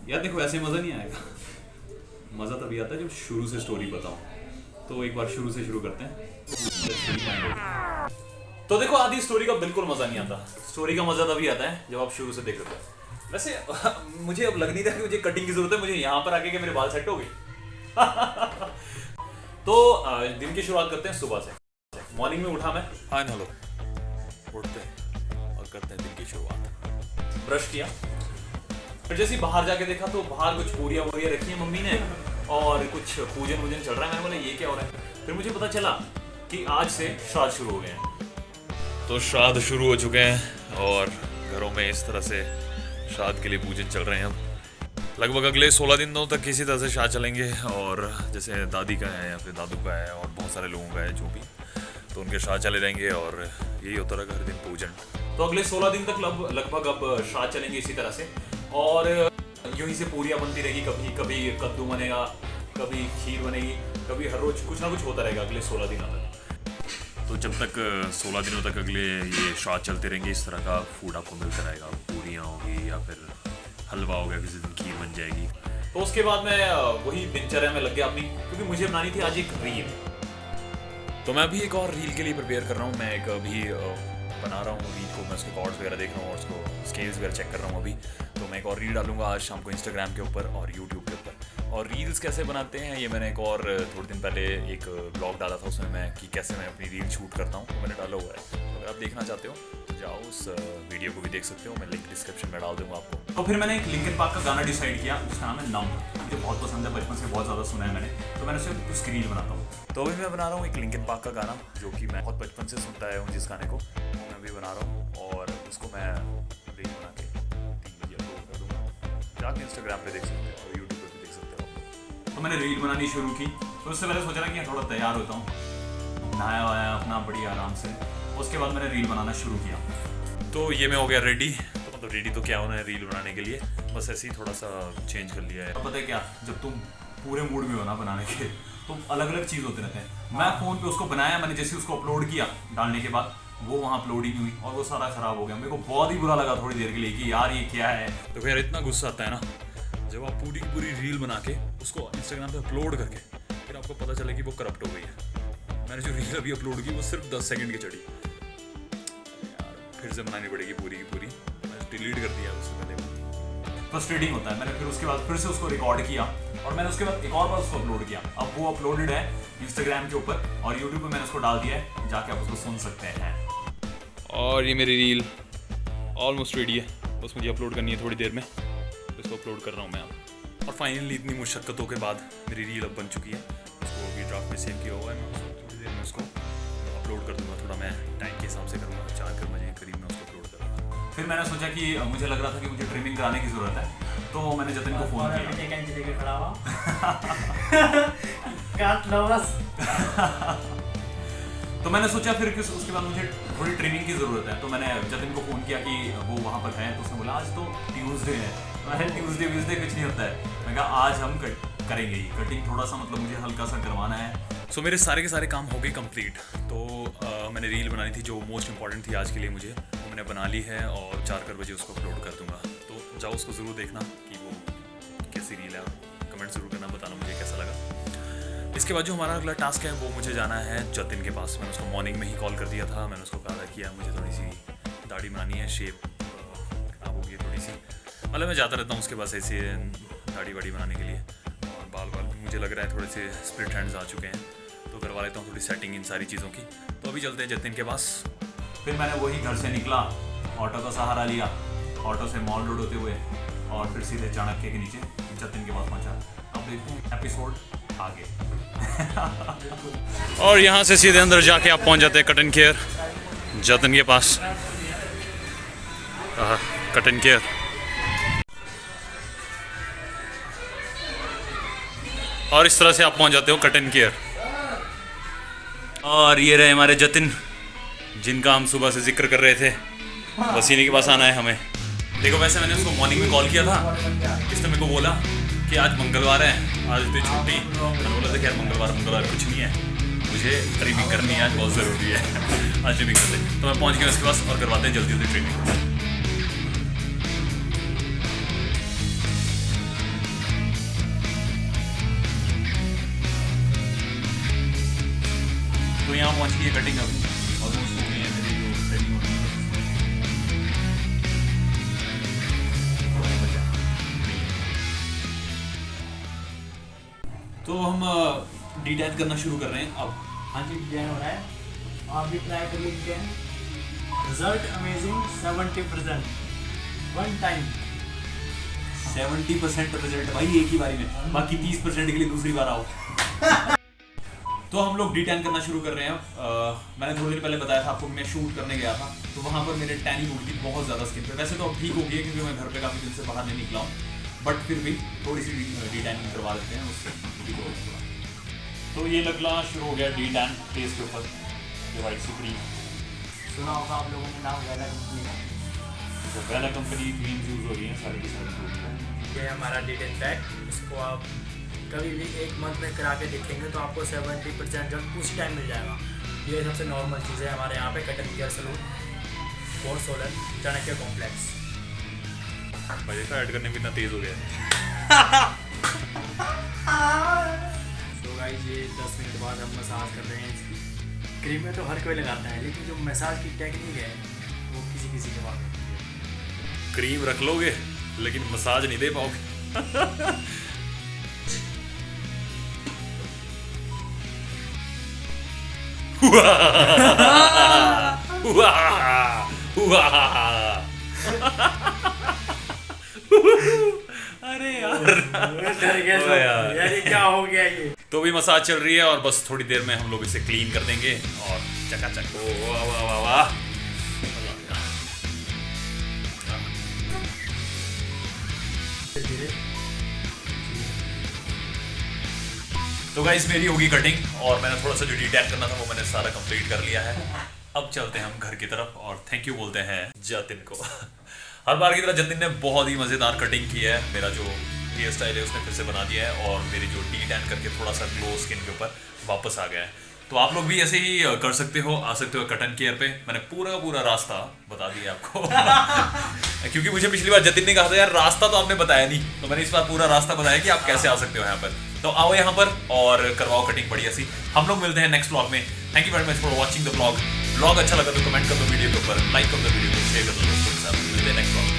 यार देखो ऐसे मज़ा नहीं आएगा। मज़ा तभी आता है जब शुरू से स्टोरी बताऊं। तो एक बार शुरू से शुरू करते हैं। तो देखो आधी स्टोरी का बिल्कुल मज़ा नहीं आता। स्टोरी का मज़ा तभी आता है जब आप शुरू से देख रहे हो। वैसे मुझे अब लग नहीं रहा कि मुझे कटिंग की जरूरत है, मुझे यहाँ पर आके कि मेरे बाल सेट हो गए। तो दिन की शुरुआत करते हैं सुबह से। मॉर्निंग में उठा मैं, हाय हेलो, उठते हैं और करते हैं दिन की शुरुआत। ब्रश किया, फिर जैसे ही बाहर जाके देखा तो बाहर कुछ पूरियाँ वूरियाँ रखी हैं मम्मी ने और कुछ पूजन वूजन चल रहा है। मैंने बोला ये क्या हो रहा है। फिर मुझे पता चला कि आज से श्राद्ध शुरू हो गए हैं। तो श्राद्ध शुरू हो चुके हैं और घरों में इस तरह से श्राद्ध के लिए पूजन चल रहे हैं। अब लगभग अगले 16 दिनों तक किसी तरह से श्राद्ध चलेंगे और जैसे दादी का है या फिर दादू का है और बहुत सारे लोगों का है जो भी, तो उनके श्राद्ध चले रहेंगे और यही होता रहेगा हर दिन पूजन। तो अगले 16 दिन तक लगभग अब श्राद्ध चलेंगे इसी तरह से और यूं ही से पूरियाँ बनती रहेगी। कभी कभी कद्दू बनेगा, कभी खीर बनेगी, कभी हर रोज कुछ ना कुछ होता रहेगा अगले 16 दिनों तक। तो जब तक 16 दिनों तक अगले ये श्राद्ध चलते रहेंगे इस तरह का फूड आपको मिलता रहेगा। पूरियाँ होगी या फिर हलवा हो गया, किसी दिन खीर बन जाएगी। तो उसके बाद मैं वही दिनचर्या में लग गया अपनी, क्योंकि मुझे बनानी थी आज एक रील। तो मैं अभी एक और रील के लिए प्रिपेयर कर रहा हूँ। मैं एक अभी बना रहा हूँ रील को, मैं उसके कॉर्ड्स वगैरह देख रहा हूँ और उसको स्केल्स वगैरह चेक कर रहा हूँ अभी। तो मैं एक और रील डालूंगा आज शाम को इंस्टाग्राम के ऊपर और यूट्यूब के ऊपर। और रील्स कैसे बनाते हैं ये मैंने एक और थोड़े दिन पहले एक ब्लॉग डाला था उसमें मैं कि कैसे मैं अपनी रील शूट करता हूँ, तो मैंने डाला हुआ है। तो अगर आप देखना चाहते हो तो जाओ उस वीडियो को भी देख सकते हो, मैं लिंक डिस्क्रिप्शन में डाल दूँगा आपको। तो फिर मैंने एक लिंकन पार्क का गाना डिसाइड किया, उसका नाम है नम। मुझे बहुत पसंद है, बचपन से बहुत ज़्यादा सुना है मैंने, तो मैंने उसे उसकी रील बनाता हूँ। तो अभी मैं बना रहा हूँ एक लिंकन पार्क का गाना जो कि मैं बहुत बचपन से सुनता आया हूँ, जिस गाने को मैं अभी बना रहा हूँ और उसको मैं रील बना के 3 बजे अपलोड कर दूँगा। जाके इंस्टाग्राम पे देख सकते हो और यूट्यूब पे भी देख सकते हो। तो मैंने रील बनानी शुरू की। तो उससे पहले सोचा कि थोड़ा तैयार होता हूँ, नहाया वाया अपना बड़ी आराम से। उसके बाद मैंने रील बनाना शुरू किया। तो ये मैं हो गया रेडी। तो मतलब रेडी तो क्या होना है रील बनाने के लिए, बस ऐसे ही थोड़ा सा चेंज कर लिया है। अब पता है क्या, जब तुम पूरे मूड में हो ना बनाने के तो अलग अलग चीज़ होते रहते हैं। मैं फ़ोन पे उसको बनाया, मैंने जैसे उसको अपलोड किया डालने के बाद वो वहाँ अपलोड ही नहीं हुई और वो सारा ख़राब हो गया। मेरे को बहुत ही बुरा लगा थोड़ी देर के लिए कि यार ये क्या है। तो फिर इतना गुस्सा आता है ना जब आप पूरी की पूरी रील बना के उसको इंस्टाग्राम पे अपलोड करके फिर आपको पता चले कि वो करप्ट हो गई है। मैंने जो रील अभी अपलोड की वो सिर्फ 10 सेकंड की चढ़ी। यार फिर से बनानी पड़ेगी पूरी की पूरी। मैंने डिलीट कर दिया उससे पहले। फ्रस्ट्रेटिंग होता है। मैंने फिर उसके बाद फिर से उसको रिकॉर्ड किया और मैंने उसके बाद एक और बार उसको अपलोड किया। अब वो अपलोडेड है इंस्टाग्राम के ऊपर और यूट्यूब पे मैंने उसको डाल दिया है, जाके आप उसको सुन सकते हैं। और ये मेरी रील ऑलमोस्ट रेडी है, बस मुझे अपलोड करनी है थोड़ी देर में, तो इसको अपलोड कर रहा हूँ मैं अब। और फाइनली इतनी मुशक्क़तों के बाद मेरी रील अब बन चुकी है। उसको अभी ड्राफ्ट में सेव किया हुआ है, मैं उसको थोड़ी देर में उसको अपलोड कर दूँगा। थोड़ा मैं टाइम के हिसाब से करूँगा, 4 बजे के करीब में उसको अपलोड करूँगा। फिर मैंने सोचा कि मुझे लग रहा था कि मुझे ट्रिमिंग कराने की ज़रूरत है, तो मैंने जतिन को फ़ोन किया। तो मैंने सोचा फिर कि उसके बाद मुझे थोड़ी ट्रिमिंग की ज़रूरत है, तो मैंने जतिन को फ़ोन किया कि वो वहाँ पर है। तो उसने बोला आज तो ट्यूसडे है। मैंने ट्यूसडे व्यूसडे कुछ नहीं होता है। मैं कहा आज हम करेंगे ही कटिंग, थोड़ा सा मतलब मुझे हल्का सा करवाना है। सो मेरे सारे के सारे काम हो गए कंप्लीट। तो मैंने रील बनानी थी जो मोस्ट इंपॉर्टेंट थी आज के लिए मुझे, वो मैंने बना ली है और 4 बजे उसको अपलोड कर दूँगा। तो जाओ उसको ज़रूर देखना कि वो कैसी रील है, कमेंट ज़रूर करना, बताना मुझे कैसा लगा। इसके बाद जो हमारा अगला टास्क है वो मुझे जाना है जतिन के पास। मैंने उसको मॉर्निंग में ही कॉल कर दिया था। मैंने उसको कहा था कि यार मुझे थोड़ी सी दाढ़ी बनानी है, शेप खराब हो गई है थोड़ी सी। मतलब मैं जाता रहता हूँ उसके पास ऐसे दाढ़ी वाड़ी बनाने के लिए, और बाल भी मुझे लग रहा है थोड़े से स्प्लिट हैंड्स आ चुके हैं, तो करवा लेता हूँ थोड़ी सेटिंग इन सारी चीज़ों की। तो अभी चलते हैं जतिन के पास। फिर मैंने वही घर से निकला, ऑटो का सहारा लिया, ऑटो से मॉल रोड होते हुए और फिर सीधे चाणक्य के नीचे जतिन के पास पहुँचा। अब देखते हैं एपिसोड आगे। और यहाँ से सीधे अंदर जाके आप पहुँच जाते हैं कटन केयर जतिन के पास। कटन केयर और इस तरह से आप पहुँच जाते हो कटन केयर। और ये रहे हमारे जतिन जिनका हम सुबह से जिक्र कर रहे थे, बस इन्हीं के पास आना है हमें। देखो वैसे मैंने उसको मॉर्निंग में कॉल किया था, इसने मेरे को बोला कि आज मंगलवार है, आज तो छुट्टी। मैंने बोला था कि यार मंगलवार कुछ नहीं है, मुझे ट्रिमिंग करनी है आज, बहुत ज़रूरी है। आज ट्रिमिंग करते तो मैं पहुंच गया उसके पास और करवाते हैं जल्दी जल्दी ट्रिमिंग। पहुंच गई है कटिंग अभी ऑलमोस्ट हो गई है मेरी जो ट्रेनिंग होती है। तो हम डिटैच करना शुरू कर रहे हैं अब। हाँ जी, डिजाइन हो रहा है, आप भी ट्राई करिए design. Result amazing, 70% one time. 70% result भाई एक ही बारी में, बाकी 30% के लिए दूसरी बार आओ। तो हम लोग डिटैन करना शुरू कर रहे हैं। मैंने थोड़ी देर पहले बताया था आपको, मैं शूट करने गया था तो वहाँ पर मेरे टैनिंग हो गई थी बहुत ज़्यादा स्किन पे। वैसे तो अब ठीक हो गई है क्योंकि मैं घर पे काफ़ी दिन से बाहर नहीं निकला हूँ, बट फिर भी थोड़ी सी डिटैनिंग करवा देते हैं उससे ठीक हो थोड़ा। तो ये लगना शुरू हो गया डिटैन फेस के ऊपर, ये वाइट सुप्रीम। सुना होगा आप लोगों ने नाम वेला कंपनी का। तो वेला कंपनी क्रीम यूज़ हो रही है सारी की सारी। ये हमारा डिटेन पैक, इसको आप कभी भी 1 मंथ में करा के देखेंगे तो आपको 70% जब उसी टाइम मिल जाएगा। ये सबसे नॉर्मल चीज़ है हमारे यहाँ पे। Cut n care salon, fort Solan, Chanakya complex. भाई देखा ऐड करने में इतना तेज़ हो गया है। तो गाइस ये 10 मिनट बाद हम मसाज कर रहे हैं इसकी। क्रीम में तो हर कोई लगाता है, लेकिन जो मसाज की टेक्निक है वो किसी किसी के पास होती है। क्रीम रख लोगे लेकिन मसाज नहीं दे पाओगे। अरे यार डर गया तो यार ये क्या हो गया ये। तो भी मसाज चल रही है और बस थोड़ी देर में हम लोग इसे क्लीन कर देंगे और चकाचक। वाह वाह वाह वाह। तो गाइस मेरी होगी कटिंग और मैंने थोड़ा सा जो डिटेल करना था वो मैंने सारा कंप्लीट कर लिया है। अब चलते हैं हम घर की तरफ और थैंक यू बोलते हैं जतिन को। हर बार की तरह जतिन ने बहुत ही मज़ेदार कटिंग की है। मेरा जो हेयर स्टाइल है उसने फिर से बना दिया है और मेरी जो डिटेल करके थोड़ा सा ग्लो स्किन के ऊपर वापस आ गया है। तो आप लोग भी ऐसे ही कर सकते हो, आ सकते हो कटन केयर पे। मैंने पूरा का पूरा रास्ता बता दिया आपको। क्योंकि मुझे पिछली बार जतिन ने कहा था यार रास्ता तो आपने बताया नहीं, तो मैंने इस बार पूरा रास्ता बताया कि आप कैसे आ सकते हो यहाँ पर। तो आओ यहाँ पर और करवाओ कटिंग बढ़िया सी। हम लोग मिलते हैं नेक्स्ट व्लॉग में। Thank you very much for watching the vlog. Vlog अच्छा लगा तो कमेंट कर दो वीडियो के ऊपर, लाइक कर दो वीडियो को, शेयर कर दो दोस्तों के साथ। मिलते हैं नेक्स्ट व्लॉग।